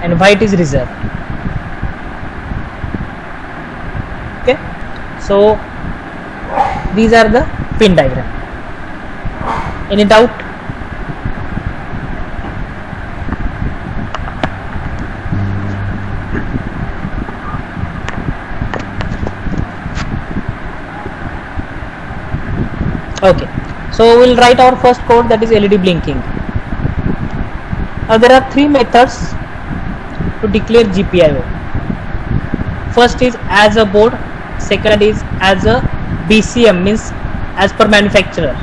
and white is reserved. Okay, so these are the pin diagram. Any doubt? Okay, so we'll write our first code, that is LED blinking. Now there are three methods to declare GPIO. First is as a board, second is as a BCM, means as per manufacturer,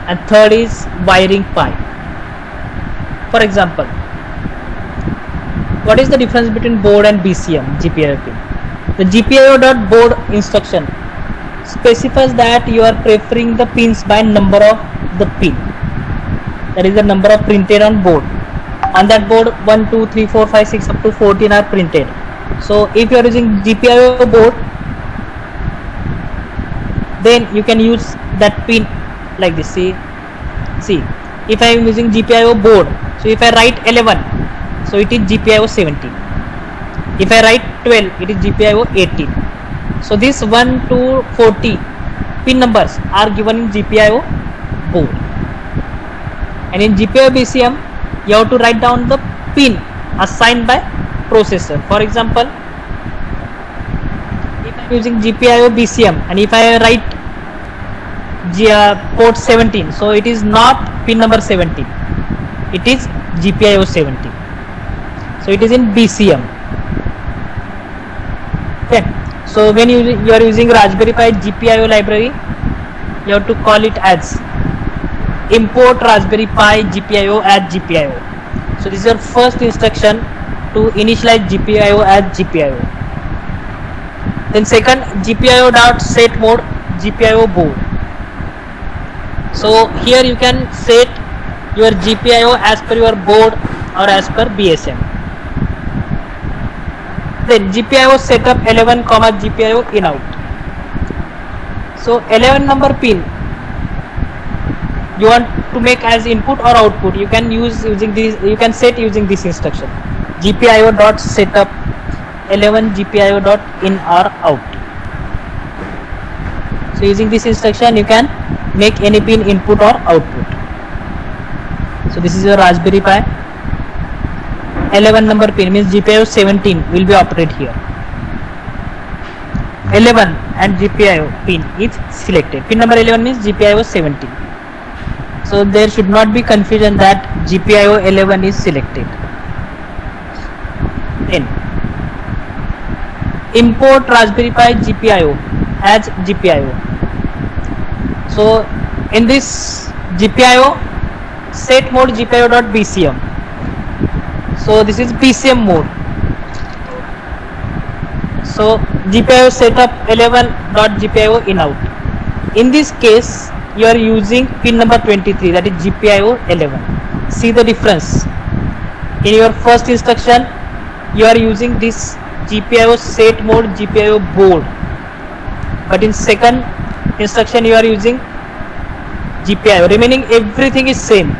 and third is wiring pipe. For example, what is the difference between board and BCM GPIO pin? The GPIO.board instruction specifies that you are preferring the pins by number of the pin, that is the number of printed on board. On that board 1, 2, 3, 4, 5, 6 up to 14 are printed. So if you are using GPIO board, then you can use that pin like this. See, if I am using GPIO board, so if I write 11, so it is GPIO 17. If I write 12, it is GPIO 18. So this 1 to 40 pin numbers are given in GPIO board, and in GPIO BCM you have to write down the pin assigned by processor. For example, if I am using GPIO BCM and if I write port 17, so it is not pin number 17, it is GPIO 17, so it is in BCM. Okay, so when you are using Raspberry Pi GPIO library, you have to call it as import Raspberry Pi GPIO as GPIO. So this is your first instruction to initialize GPIO as GPIO. Then second, GPIO.set mode GPIO board. So here you can set your GPIO as per your board or as per BSM. Then GPIO setup 11, GPIO in out. So 11 number pin you want to make as input or output, you can use using this, you can set using this instruction, GPIO.setup 11 GPIO.in or out. So using this instruction you can make any pin input or output. So this is your Raspberry Pi. 11 number pin means GPIO 17 will be operated here. 11 and GPIO pin is selected. Pin number 11 means GPIO 17. So there should not be confusion that GPIO 11 is selected. Then import Raspberry Pi GPIO as GPIO. So in this GPIO set mode GPIO.BCM. So this is BCM mode. So GPIO setup 11.GPIO in out. In this case you are using pin number 23, that is GPIO 11. See the difference. In your first instruction you are using this GPIO set mode GPIO board, but in second instruction you are using GPIO. Remaining everything is same,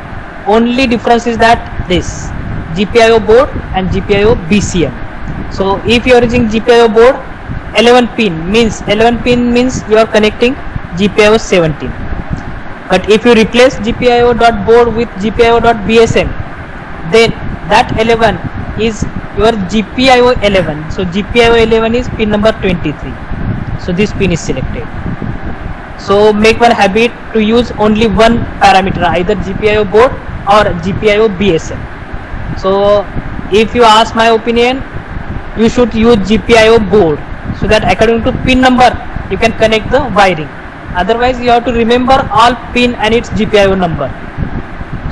only difference is that this GPIO board and GPIO BCM. So if you are using GPIO board, 11 pin means you are connecting GPIO 17. But if you replace GPIO.board with GPIO.BSM, then that 11 is your GPIO 11. So GPIO 11 is pin number 23. So this pin is selected. So make one habit to use only one parameter, either GPIO board or GPIO BSM. So if you ask my opinion, you should use GPIO board, so that according to pin number you can connect the wiring. Otherwise you have to remember all pin and its GPIO number.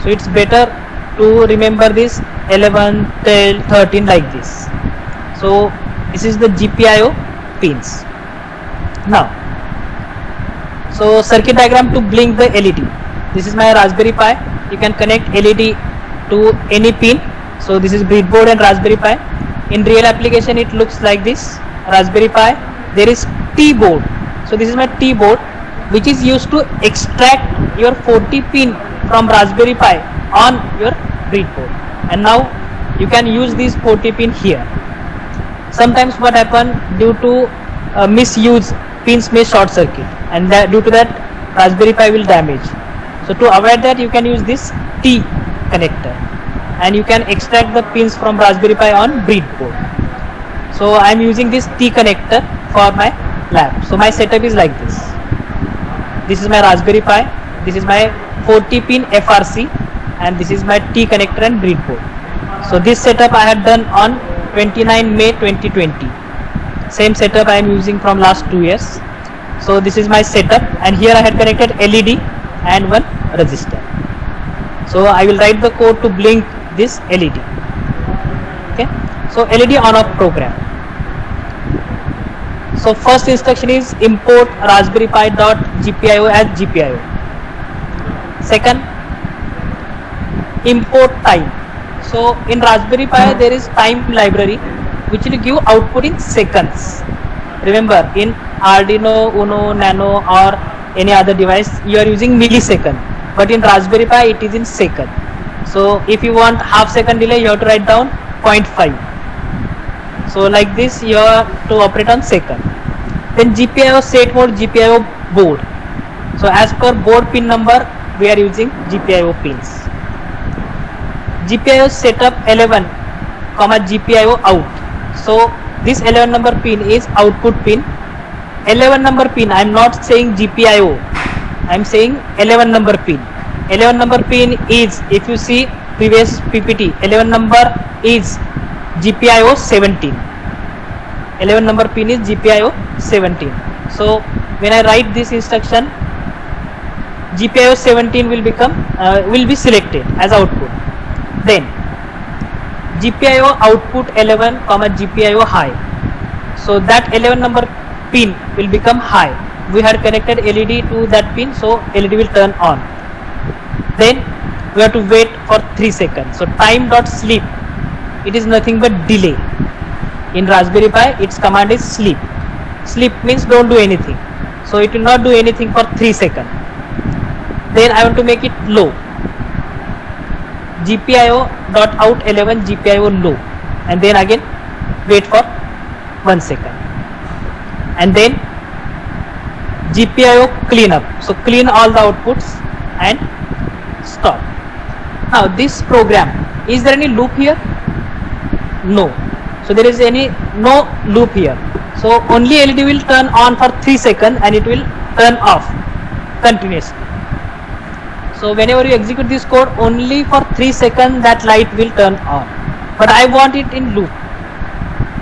So it's better to remember this 11, 12, 13 like this. So this is the GPIO pins. Now, so circuit diagram to blink the LED. This is my Raspberry Pi. You can connect LED to any pin. So this is breadboard and Raspberry Pi. In real application it looks like this. Raspberry Pi, there is T board. So this is my T board, which is used to extract your 40 pin from Raspberry Pi on your breadboard. And now you can use this 40 pin here. Sometimes what happen, due to misuse, pins may short circuit, and due to that Raspberry Pi will damage. So to avoid that, you can use this T connector, and you can extract the pins from Raspberry Pi on breadboard. So I am using this T connector for my lab. So my setup is like this. This is my Raspberry Pi, this is my 40 pin FRC, and this is my T connector and breadboard. So this setup I had done on 29 May 2020. Same setup I am using from last 2 years. So this is my setup, and here I had connected LED and one resistor. So I will write the code to blink this LED. Okay, so LED on off program. So first instruction is import Raspberry Pi .gpio as GPIO. Second, import time. So in Raspberry Pi there is time library which will give output in seconds. Remember, in Arduino, Uno, Nano or any other device you are using millisecond, but in Raspberry Pi it is in second. So if you want half second delay, you have to write down 0.5. So like this you have to operate on second. Then GPIO set mode, GPIO board. So as per board pin number we are using GPIO pins. GPIO setup 11, GPIO out. So this 11 number pin is output pin. 11 number pin, I am not saying GPIO, I am saying 11 number pin. 11 number pin is, if you see previous PPT, 11 number is GPIO 17. 11 number pin is GPIO 17. So when I write this instruction, GPIO 17 will be selected as output. Then GPIO output 11, GPIO high. So that 11 number pin will become high. We had connected LED to that pin, so LED will turn on. Then we have to wait for 3 seconds. So time.sleep, it is nothing but delay. In Raspberry Pi its command is sleep. Sleep means don't do anything. So it will not do anything for 3 seconds. Then I want to make it low. GPIO.out 11 GPIO low, and then again wait for 1 second, and then GPIO cleanup. So clean all the outputs and stop. Now this program, is there any loop here? No. So there is no loop here. So only LED will turn on for 3 seconds and it will turn off continuously. So whenever you execute this code, only for 3 seconds that light will turn on. But I want it in loop.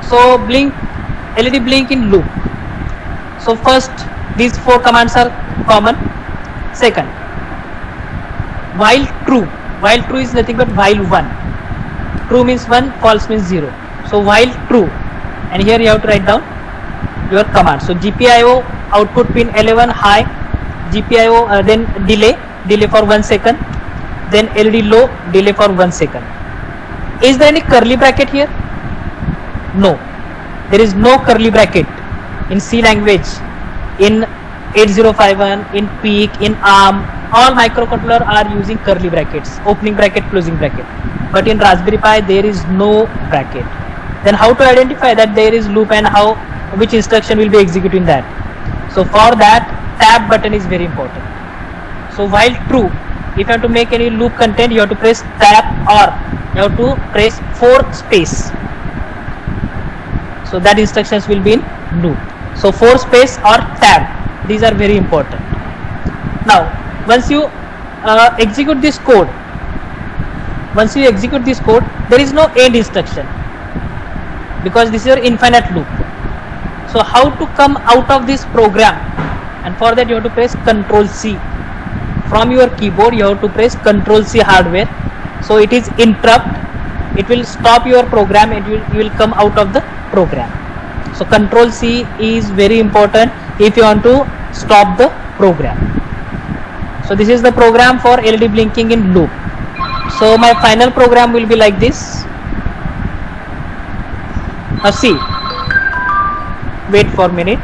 So blink, LED blink in loop. So first, these 4 commands are common. Second, while true. While true is nothing but while 1. True means 1, false means 0. So while true, and here you have to write down your command. So GPIO output pin 11 high, GPIO then delay for 1 second, then LED low, delay for 1 second. Is there any curly bracket here? No, there is no curly bracket in C language, in 8051, in PEEK, in ARM. All microcontrollers are using curly brackets, opening bracket, closing bracket, but in Raspberry Pi there is no bracket. Then how to identify that there is loop and which instruction will be executing that? So for that, tab button is very important. So while true, if you have to make any loop content, you have to press tab, or you have to press 4 space. So that instructions will be in loop. So 4 space or tab, these are very important. Now once you execute this code, there is no end instruction because this is your infinite loop. So how to come out of this program? And for that you have to press Ctrl C. From your keyboard you have to press Ctrl C hardware. So it is interrupt. It will stop your program and you will come out of the program. So Ctrl C is very important if you want to stop the program. So this is the program for LED blinking in loop. So my final program will be like this. Now see, wait for a minute.